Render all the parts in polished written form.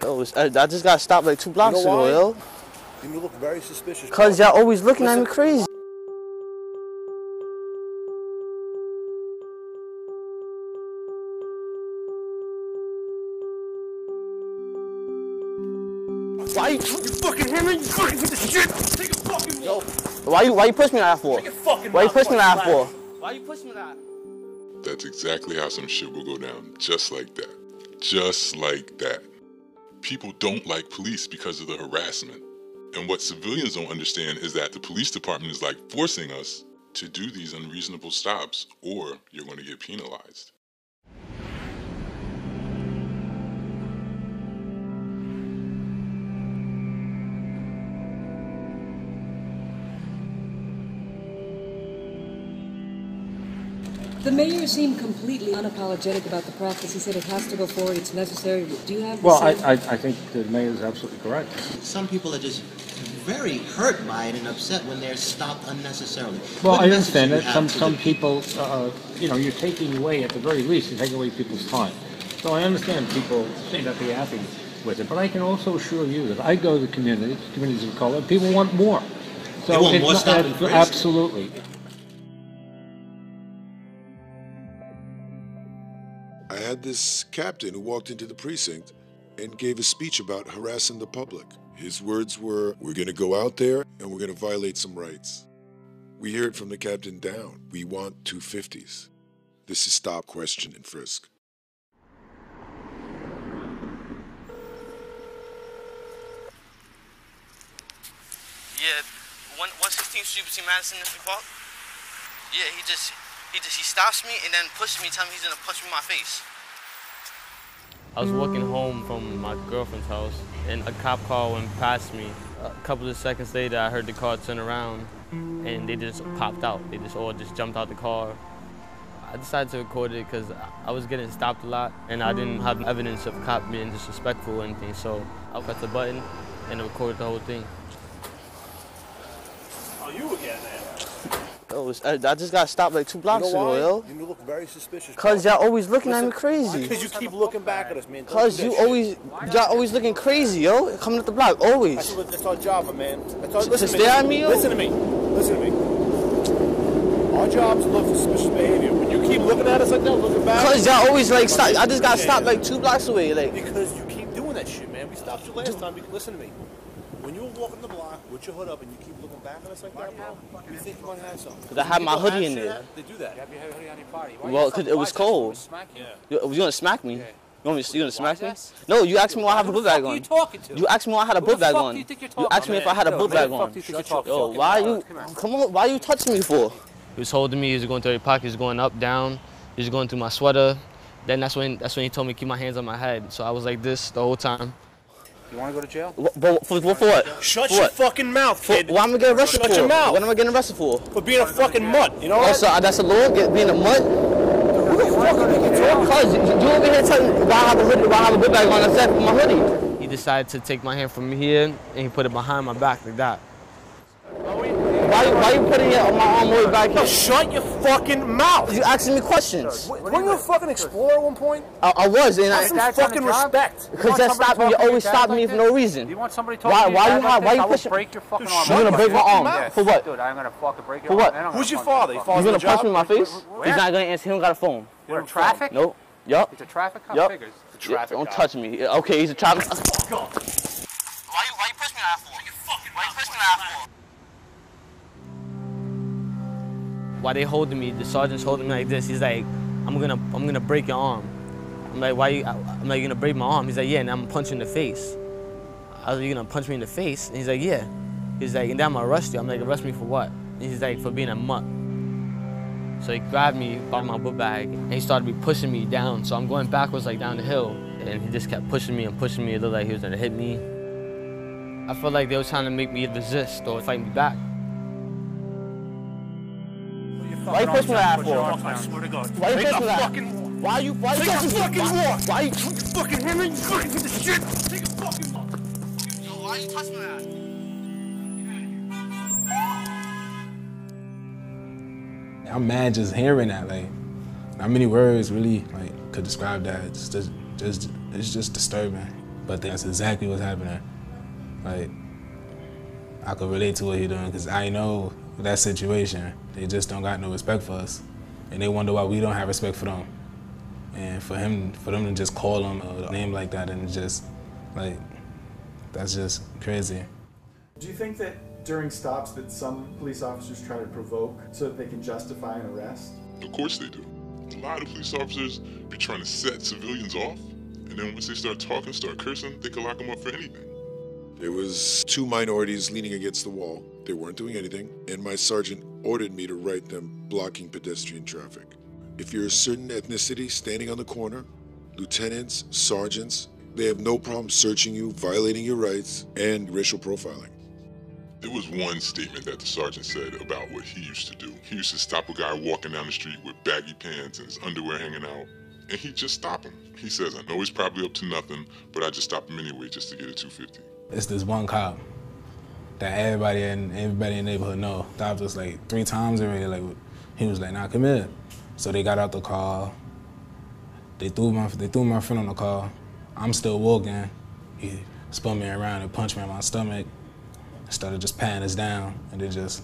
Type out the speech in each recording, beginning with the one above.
Yo, I just got stopped like 2 blocks ago, yo. You look very suspicious. Cause y'all always looking at me crazy. Why you fucking hear me? You fucking piece of shit! Take a fucking walk! Why you push me like that for? Why you push me like that for? Why you push me like that? That's exactly how some shit will go down. Just like that. Just like that. People don't like police because of the harassment. And what civilians don't understand is that the police department is like forcing us to do these unreasonable stops, or you're going to get penalized. The mayor seemed completely unapologetic about the practice. He said it has to go forward, it's necessary. Do you have the same? I think the mayor is absolutely correct. Some people are just very hurt by it and upset when they're stopped unnecessarily. Well, I understand that. Some people, you're taking away, at the very least, you're taking away people's time. So I understand people may not be happy with it, but I can also assure you that I go to the communities of color, people want more. So they want more Stop and Frisk. Absolutely. I had this captain who walked into the precinct and gave a speech about harassing the public. His words were, "We're going to go out there and we're going to violate some rights." We hear it from the captain down. We want 250s. This is Stop, Question, and Frisk. Yeah, 116th Street between Madison and Free Park. Yeah, he stops me and then pushes me, telling me he's gonna punch me in my face. I was walking home from my girlfriend's house and a cop car went past me. A couple of seconds later, I heard the car turn around and they just popped out. They all just jumped out the car. I decided to record it because I was getting stopped a lot and I didn't have evidence of cop being disrespectful or anything, so I pressed the button and recorded the whole thing. Oh, you again, man. Yo, I just got stopped like 2 blocks ago, yo. You look very suspicious. Cause y'all always looking at me crazy. Because you keep looking back at us, man. Cause y'all always looking crazy, yo. Coming up the block, always. That's our job, my man. To stare at me, yo? Listen to me. Listen to me. Our job is to look for suspicious behavior. When you keep looking at us like that, looking back. Cause y'all always like stop. I just got stopped like 2 blocks away, like. Because you keep doing that shit, man. We stopped you last time. Listen to me. When you were walking the block with your hood up and you keep looking back at us like that, bro, you think you might have something. Because I had my hoodie in there. They do that. You have your hoodie on your body. Well, because it was cold. You gonna smack me? You gonna smack me? No, you asked me why I have a book bag on. You asked me why I had a book bag on. You asked me if I had a book bag on. Yo, why you? Come on, why you touching me for? He was holding me. He was going through every pocket. He was going up, down. He was going through my sweater. Then that's when he told me to keep my hands on my head. So I was like this the whole time. You want to go to jail? For what? Shut your fucking mouth, kid. What am I getting arrested for? Shut your mouth. What am I getting arrested for? For being a fucking mutt, you know what? Oh, so that's a law? Being a mutt? Who the fuck are you talking? Cause you over here telling me why I have a hoodie, why I have a book bag on except for my hoodie. He decided to take my hand from here and he put it behind my back like that. Why you putting it on my arm way back here? Shut your fucking mouth! You asking me questions. Weren't you a fucking explorer at one point? I was, and Have some fucking respect. Because that stopped me. You always stop me for no reason. You want somebody talking to you? Why you pushing? Break your fucking arm. You're gonna break my arm. For what? Dude, I'm gonna fucking break your arm. For what? Who's your father? He's gonna punch me in my face? He's not gonna answer. He don't got a phone. You're in traffic? Nope. Yup. He's a traffic cop? Yup. Figures. Don't touch me. Okay, he's a traffic cop. Why you push me like that for? Why you push me like that for? Why they holding me? The sergeant's holding me like this. He's like, I'm gonna break your arm. I'm like, why you? I'm like, you gonna break my arm? He's like, yeah, and I'm gonna punch you in the face. I was like, you gonna punch me in the face? And he's like, yeah. He's like, and then I'm gonna arrest you. I'm like, arrest me for what? And he's like, for being a mutt. So he grabbed me by my book bag and he started pushing me down. So I'm going backwards like down the hill, and he just kept pushing me and pushing me. It looked like he was gonna hit me. I felt like they were trying to make me resist or fight me back. Why you push me like that for? I swear to God. Why you push me like that? Why you Take a fucking walk. Why you fucking hear me? You fucking piece of shit. Take a fucking walk. Yo, why you touch me like that? I'm mad just hearing that. Like, not many words really like could describe that. It's just disturbing. But that's exactly what's happening. Like, I could relate to what he's doing because I know that situation. They just don't got no respect for us. And they wonder why we don't have respect for them. And for them to just call him a name like that and just, like, that's just crazy. Do you think that during stops that some police officers try to provoke so that they can justify an arrest? Of course they do. A lot of police officers be trying to set civilians off, and then once they start talking, start cursing, they can lock them up for anything. There was 2 minorities leaning against the wall. They weren't doing anything, and my sergeant ordered me to write them blocking pedestrian traffic. If you're a certain ethnicity standing on the corner, lieutenants, sergeants, they have no problem searching you, violating your rights, and racial profiling. There was one statement that the sergeant said about what he used to do. He used to stop a guy walking down the street with baggy pants and his underwear hanging out, and he'd just stop him. He says, I know he's probably up to nothing, but I just stop him anyway just to get a 250. It's this one cop that everybody in the neighborhood know. Stopped us like 3 times already. Like, he was like, nah, come here. So they got out the car. They threw my friend on the car. I'm still walking. He spun me around and punched me in my stomach. Started just patting us down, and they just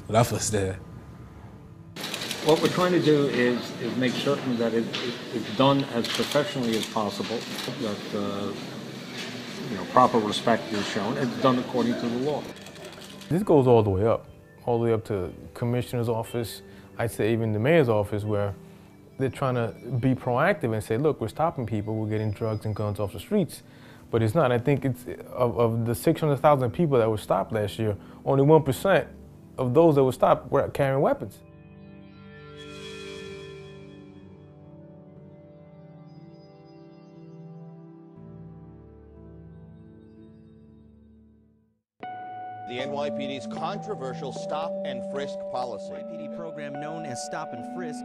left us there. What we're trying to do is make certain that it's done as professionally as possible, that proper respect is shown. It's done according to the law. This goes all the way up to commissioner's office. I'd say even the mayor's office, where they're trying to be proactive and say, look, we're stopping people, we're getting drugs and guns off the streets. But it's not. I think it's of the 600,000 people that were stopped last year, only 1% of those that were stopped were carrying weapons. The NYPD's controversial Stop and Frisk policy. NYPD program known as Stop and Frisk.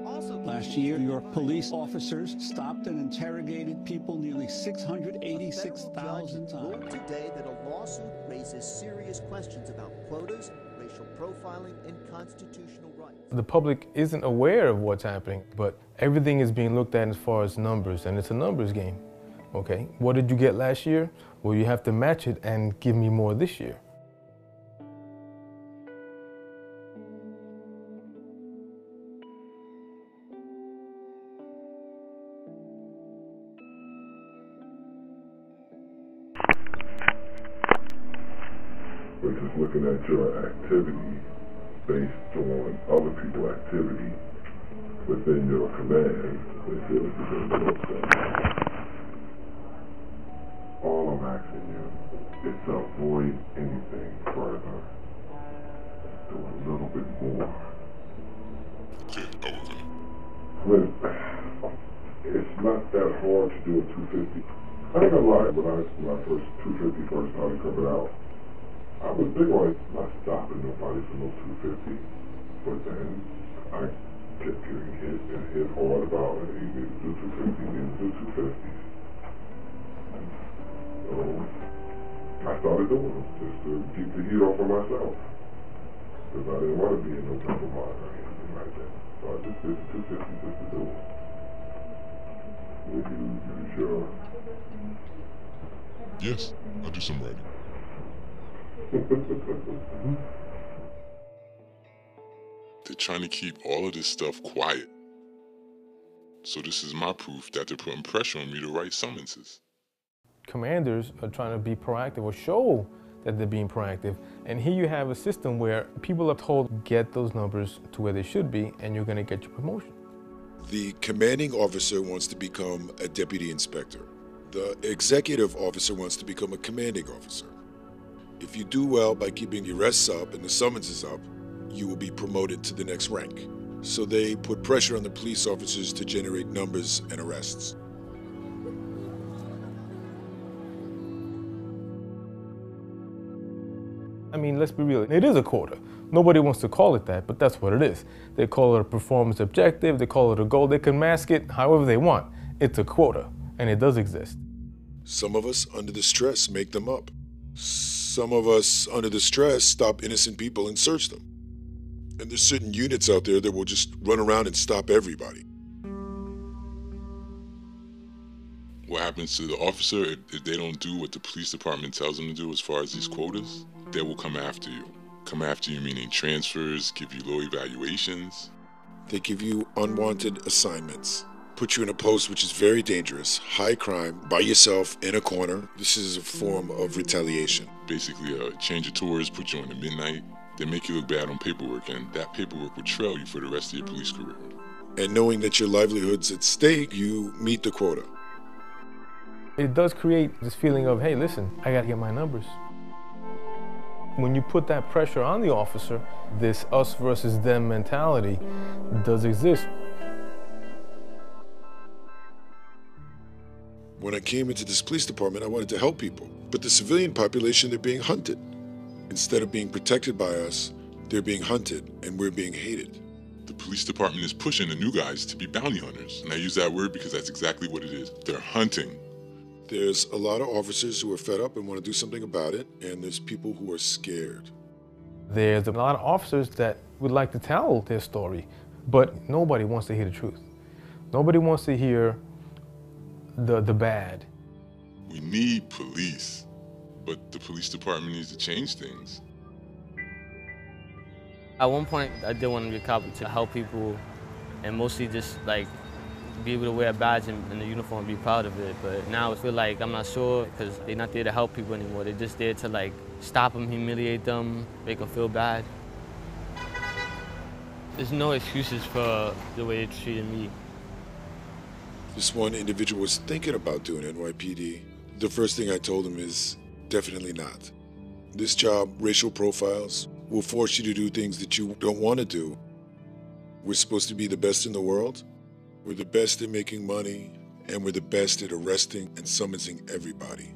Also, last year, your police officers stopped and interrogated people nearly 686,000 times. Today that a lawsuit raises serious questions about quotas, racial profiling, and constitutional rights. The public isn't aware of what's happening, but everything is being looked at as far as numbers, and it's a numbers game. Okay, what did you get last year? Well, you have to match it and give me more this year. We're just looking at your activity based on other people's activity within your command. They feel like you're doing something. All I'm asking you is to avoid anything further. Do a little bit more. Okay, Well, it's not that hard to do a 250. I ain't gonna lie, when I first 250 first started coming out, I was big on not stopping nobody for no 250, but then I kept getting hit and hit hard about it. You need to do 250, you need to do 250. So I started doing them just to keep the heat off of myself, because I didn't want to be in no trouble or anything like that. So I just did the 250 just to do it. Will you use your... Yes, I'll do some writing. They're trying to keep all of this stuff quiet. So this is my proof that they're putting pressure on me to write summonses. Commanders are trying to be proactive or show that they're being proactive. And here you have a system where people are told, get those numbers to where they should be, and you're going to get your promotion. The commanding officer wants to become a deputy inspector. The executive officer wants to become a commanding officer. If you do well by keeping the arrests up and the summonses up, you will be promoted to the next rank. So they put pressure on the police officers to generate numbers and arrests. I mean, let's be real, it is a quota. Nobody wants to call it that, but that's what it is. They call it a performance objective, they call it a goal, they can mask it however they want. It's a quota, and it does exist. Some of us, under the stress, make them up. Some of us, under the stress, stop innocent people and search them. And there's certain units out there that will just run around and stop everybody. What happens to the officer if they don't do what the police department tells them to do as far as these quotas? They will come after you. Come after you meaning transfers, give you low evaluations. They give you unwanted assignments. Put you in a post which is very dangerous, high crime, by yourself, in a corner. This is a form of retaliation. Basically, change of tours, put you on the midnight. They make you look bad on paperwork, and that paperwork will trail you for the rest of your police career. And knowing that your livelihood's at stake, you meet the quota. It does create this feeling of, hey, listen, I gotta get my numbers. When you put that pressure on the officer, this us versus them mentality does exist. When I came into this police department, I wanted to help people. But the civilian population, they're being hunted. Instead of being protected by us, they're being hunted, and we're being hated. The police department is pushing the new guys to be bounty hunters. And I use that word because that's exactly what it is. They're hunting. There's a lot of officers who are fed up and want to do something about it, and there's people who are scared. There's a lot of officers that would like to tell their story, but nobody wants to hear the truth. Nobody wants to hear the bad. We need police, but the police department needs to change things. At one point, I did want to be a cop to help people and mostly just like be able to wear a badge and the uniform and be proud of it. But now I feel like I'm not sure because they're not there to help people anymore. They're just there to like stop them, humiliate them, make them feel bad. There's no excuses for the way they treated me. This one individual was thinking about doing NYPD. The first thing I told him is definitely not. This job, racial profiles, will force you to do things that you don't want to do. We're supposed to be the best in the world. We're the best at making money, and we're the best at arresting and summoning everybody.